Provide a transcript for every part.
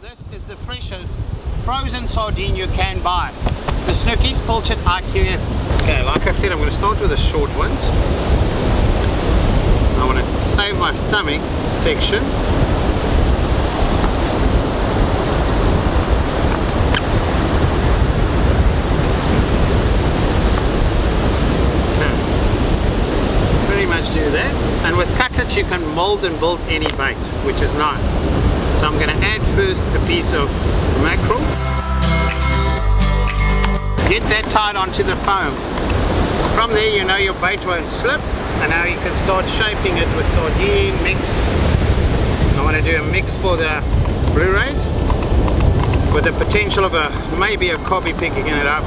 This is the freshest frozen sardine you can buy. The Snookies Pilchard IQF. Okay, like I said, I'm going to start with the short ones. I want to save my stomach section. Do that, and with cutlets you can mold and build any bait, which is nice. So I'm going to add first a piece of mackerel. Get that tied onto the foam. From there you know your bait won't slip, and now you can start shaping it with sardine mix. I want to do a mix for the Blu-rays with the potential of maybe a cobby picking it up.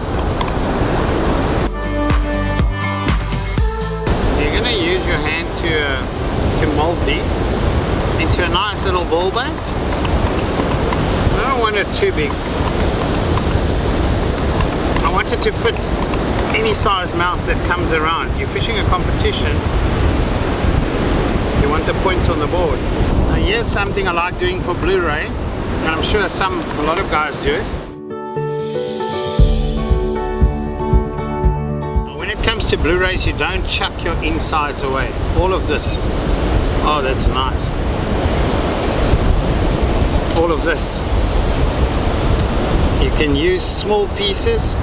You're going to use your hand to mold these into a nice little ball bait. I don't want it too big. I want it to fit any size mouth that comes around. You're fishing a competition, you want the points on the board. Now here's something I like doing for Blu-ray, and I'm sure a lot of guys do it. Comes to Blu-rays, you don't chuck your insides away. All of this, oh, that's nice. All of this, you can use small pieces.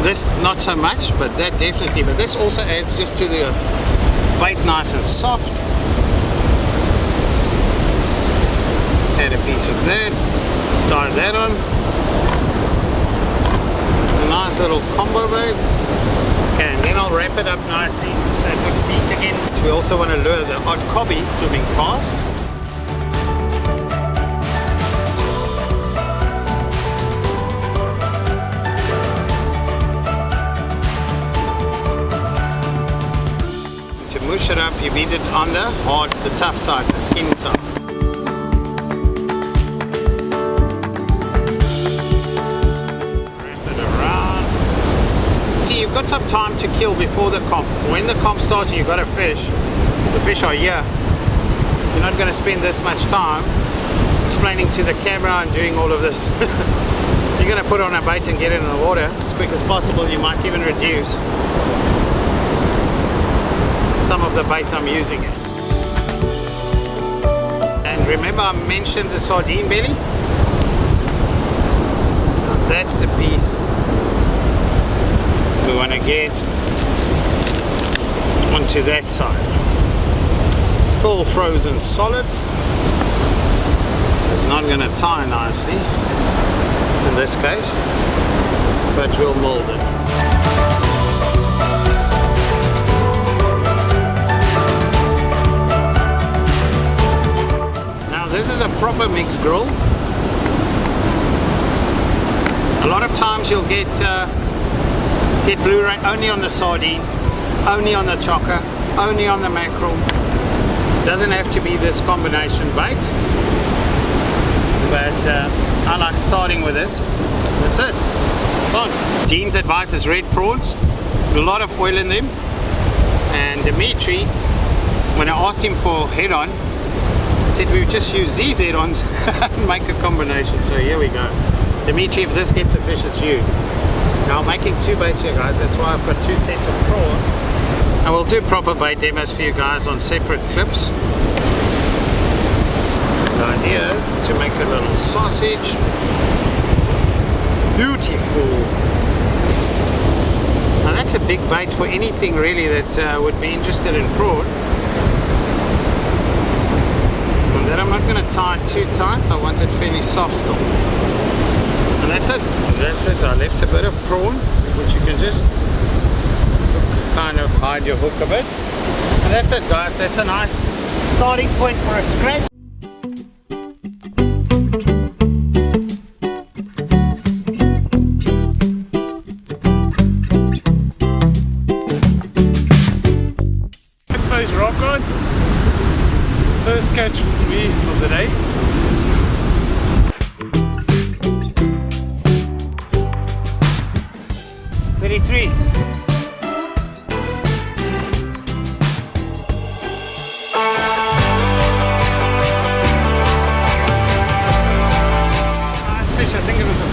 This not so much, but that definitely. But this also adds just to the bait nice and soft. Add a piece of that, tie that on. A nice little combo bait. And then I'll wrap it up nicely so it looks neat again. We also want to lure the odd cobby swimming past. To mush it up, you beat it on the tough side, the skin side. You've got some time to kill before the comp. When the comp starts and you've got a fish, the fish are here. You're not going to spend this much time explaining to the camera and doing all of this. You're going to put on a bait and get it in the water as quick as possible. You might even reduce some of the bait I'm using. And remember I mentioned the sardine belly? Now that's the piece we want to get onto that side. Full frozen solid, so it's not going to tie nicely in this case, but we'll mold it. Now this is a proper mixed grill. A lot of times you'll get Blu-ray only on the sardine, only on the chocker, only on the mackerel. Doesn't have to be this combination bait, but I like starting with this. That's it. It's on. Dean's advice is red prawns, a lot of oil in them, and Dimitri, when I asked him for head-on, said we would just use these head-ons and make a combination. So here we go. Dimitri, if this gets a fish, it's you. Now I'm making two baits here, guys. That's why I've got two sets of prawn. I will do proper bait demos for you guys on separate clips. The idea is to make a little sausage. Beautiful. Now that's a big bait for anything really that would be interested in prawn. And then I'm not going to tie it too tight. I want it fairly soft still. And that's it. That's it. I left a bit of prawn, which you can just kind of hide your hook a bit. And that's it, guys. That's a nice starting point for a scratch. First rock on. First catch for me of the day. 33.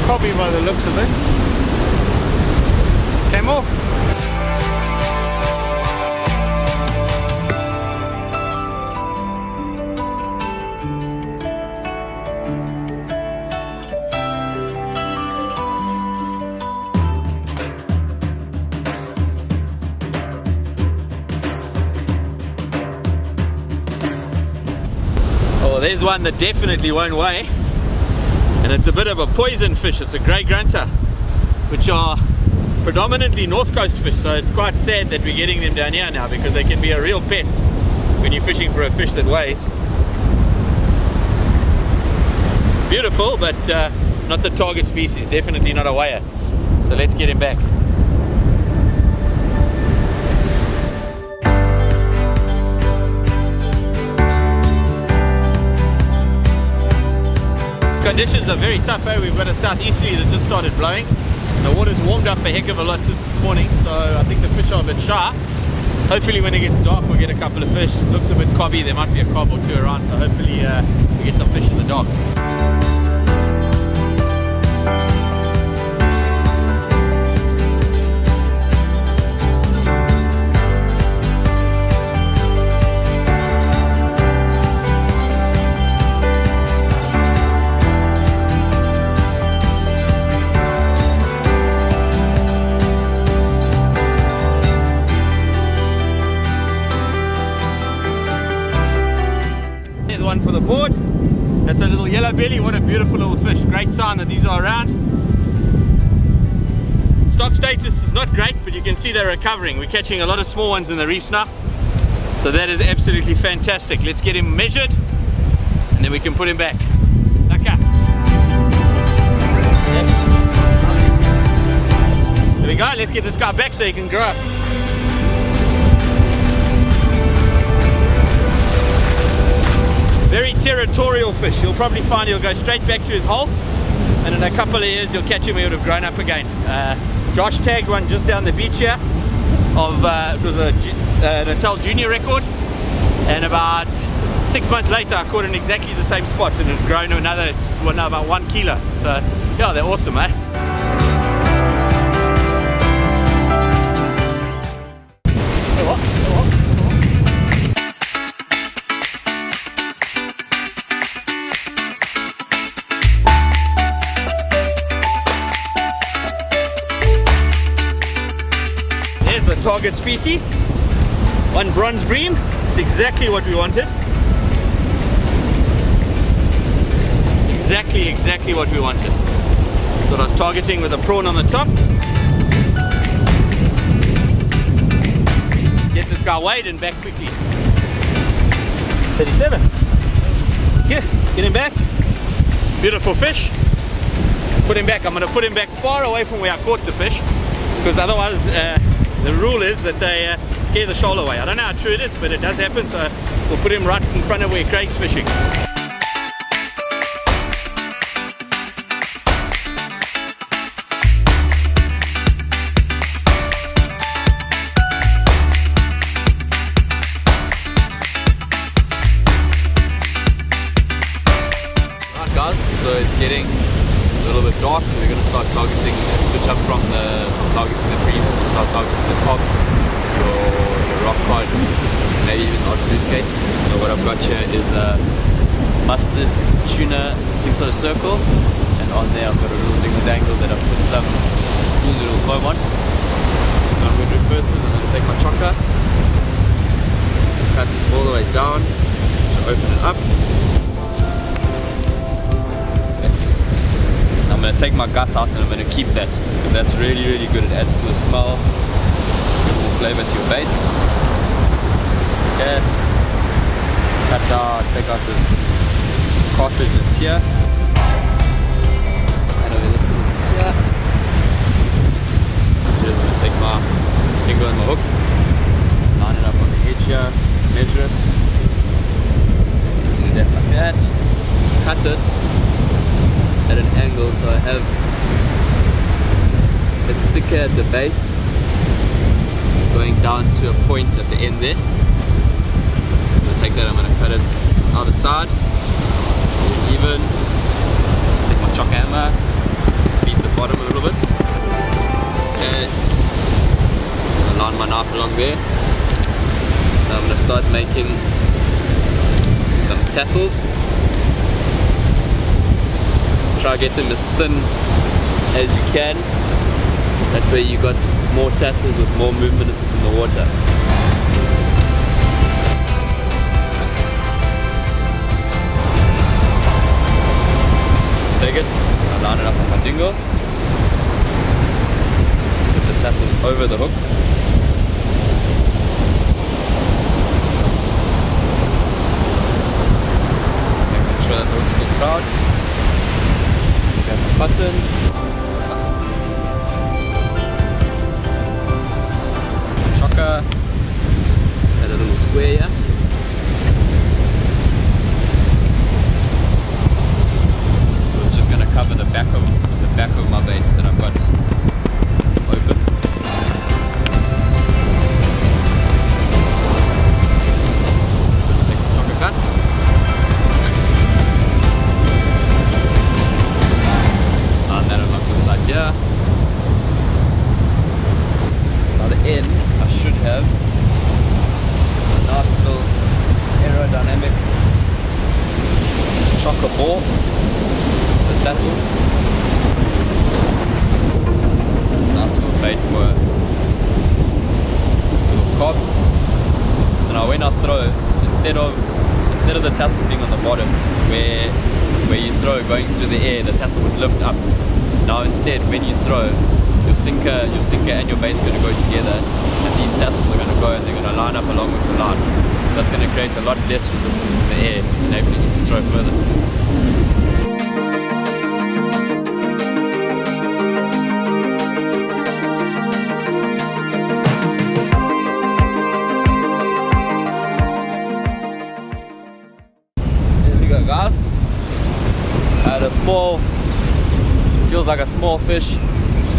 cobby by the looks of it. Came off. Oh, there's one that definitely won't weigh, and it's a bit of a poison fish. It's a grey grunter, which are predominantly north coast fish, so it's quite sad that we're getting them down here now, because they can be a real pest when you're fishing for a fish that weighs. Beautiful, but not the target species, definitely not a weigher. So let's get him back. Conditions are very tough, eh? We've got a southeasterly that just started blowing. The water's warmed up a heck of a lot since this morning, so I think the fish are a bit shy. Hopefully when it gets dark we'll get a couple of fish. It looks a bit cobby, there might be a cob or two around, so hopefully we get some fish in the dark. One for the board. That's a little yellow belly. What a beautiful little fish. Great sign that these are around. Stock status is not great, but you can see they're recovering. We're catching a lot of small ones in the reefs now, so that is absolutely fantastic. Let's get him measured and then we can put him back. Okay. There we go. Let's get this guy back so he can grow up. Very territorial fish. You'll probably find he'll go straight back to his hole, and in a couple of years you'll catch him, he would have grown up again. Josh tagged one just down the beach here of it was a Natal Junior record, and about 6 months later I caught in exactly the same spot, and it had grown to another, well, now about 1 kilo. So yeah, they're awesome, eh? The target species, one bronze bream. It's exactly what we wanted. It's exactly what we wanted. So I was targeting with a prawn on the top. Get this guy weighed and back quickly. 37. Here, get him back. Beautiful fish. Let's put him back. I'm going to put him back far away from where I caught the fish, because otherwise the rule is that they scare the shoal away. I don't know how true it is, but it does happen, so we'll put him right in front of where Craig's fishing. Right guys, so it's getting a little bit dark, so we're going to start targeting, switch up from the targeting the bream, start targeting the cob, your rock cod, maybe even odd blue skate. So what I've got here is a mustard tuna 6-0 circle, and on there I've got a little big dangle that I've put some cool little foam on. So I'm going to do first is I'm going to take my chocker, cut it all the way down, to open it up. I'm going to take my gut out and I'm going to keep that, because that's really good. It adds to the smell, more flavor to your bait. Okay, cut down, take out this cartridge that's here, and over this here. I'm going to take my finger on my hook, line it up on the edge here, measure it. You can see that like that. Cut it at an angle, so I have it thicker at the base, going down to a point at the end there. I'm going to take that, I'm going to cut it either side, even, take my chalk hammer, bottom a little bit. Okay. I'll line my knife along there. Now I'm going to start making some tassels. Try to get them as thin as you can. That way you got more tassels with more movement in the water. Take it, I line it up on my dingle. Put the tassels over the hook. Making sure that the hook's still proud. Grab the button. Chocker. Add a little square here. Cover the back of my bait that I've got open. Take the chocker cut. And that along the side here. By the end, I should have a nice little aerodynamic chocker ball. Tassels. Nice little bait for a little cob. So now when I throw, instead of the tassels being on the bottom, where you throw going through the air, the tassel would lift up. Now instead, when you throw, your sinker and your bait's going to go together, and these tassels are going to go and they're going to line up along with the line. So that's going to create a lot less resistance in the air, enabling you to throw further. Guys, I had a small, feels like a small fish,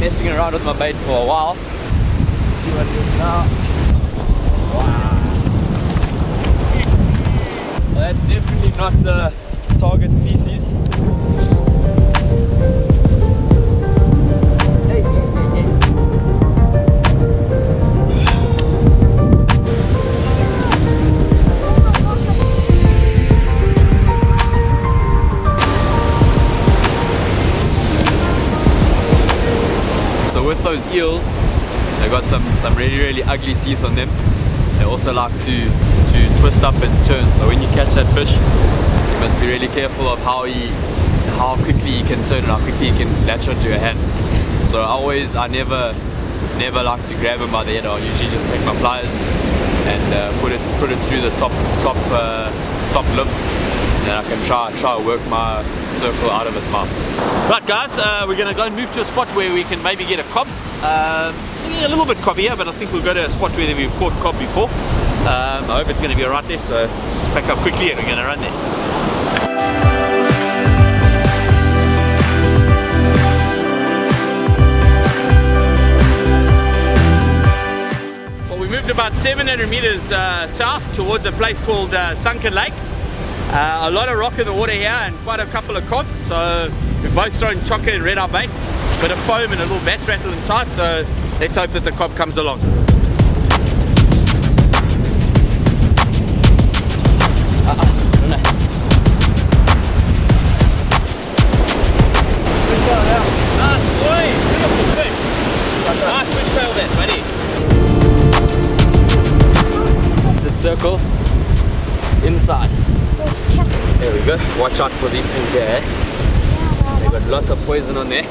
messing around with my bait for a while. Let's see what it is now. Wow. Well, that's definitely not the target species. Hey, hey, hey, hey. With those eels, they've got some really ugly teeth on them. They also like to twist up and turn. So when you catch that fish, you must be really careful of how quickly he can turn and how quickly he can latch onto your hand. So I never like to grab him by the head. I'll usually just take my pliers and put it through the top lip, and I can try work my circle out of its mouth. Right guys, we're going to go and move to a spot where we can maybe get a cob. A little bit cobbier, but I think we'll go to a spot where we've caught cob before. I hope it's going to be alright there, so let's just pack up quickly and we're going to run there. Well, we moved about 700 meters south towards a place called Sunken Lake. A lot of rock in the water here and quite a couple of cod, so we've both thrown chocker and red eye baits, a bit of foam and a little bass rattle inside, so let's hope that the cob comes along. Nice boy, beautiful fish. Nice fish tail there, buddy. It's a circle inside. There we go. Watch out for these things here, eh? They've got lots of poison on there.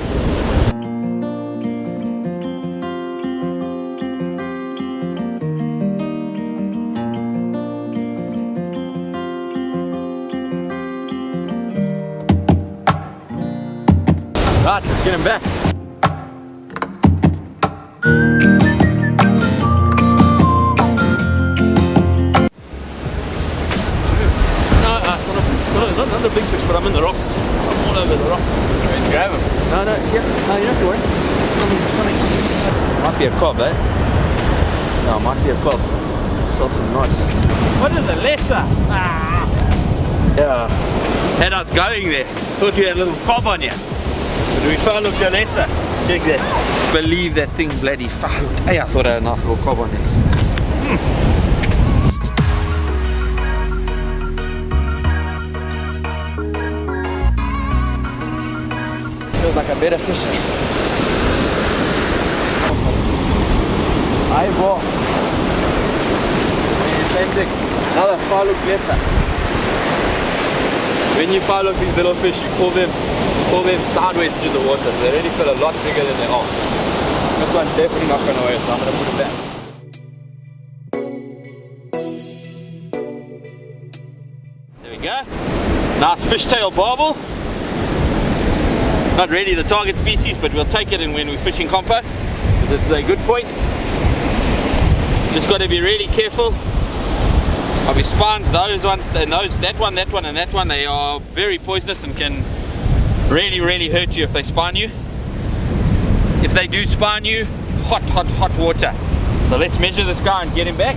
Right, let's get him back. Not a big fish, but I'm in the rocks. I'm all over the rock. Let's grab him. No, it's here. No, you don't have to worry. It's coming. Might be a cob, eh? No, might be a cob. Felt some nice. What is a lesser? Ah! Yeah. Had us going there. Thought you had a little cob on you. But we found a lesser. Check that. Believe that thing bloody fuck. Hey, I thought I had a nice little cob on there. Feels like a better fishing. Hi, bro. Same thing. Another follow lesser. When you follow these little fish, you pull them sideways through the water, so they already feel a lot bigger than they are. This one's definitely not going away, so I'm going to put it back. There we go. Nice fishtail barbel. Not really the target species, but we'll take it in when we're fishing compo, because it's the good points. Just got to be really careful of your spines. Those one, and those, that one, and that one. They are very poisonous and can really hurt you if they spine you. If they do spine you, hot water. So let's measure this guy and get him back.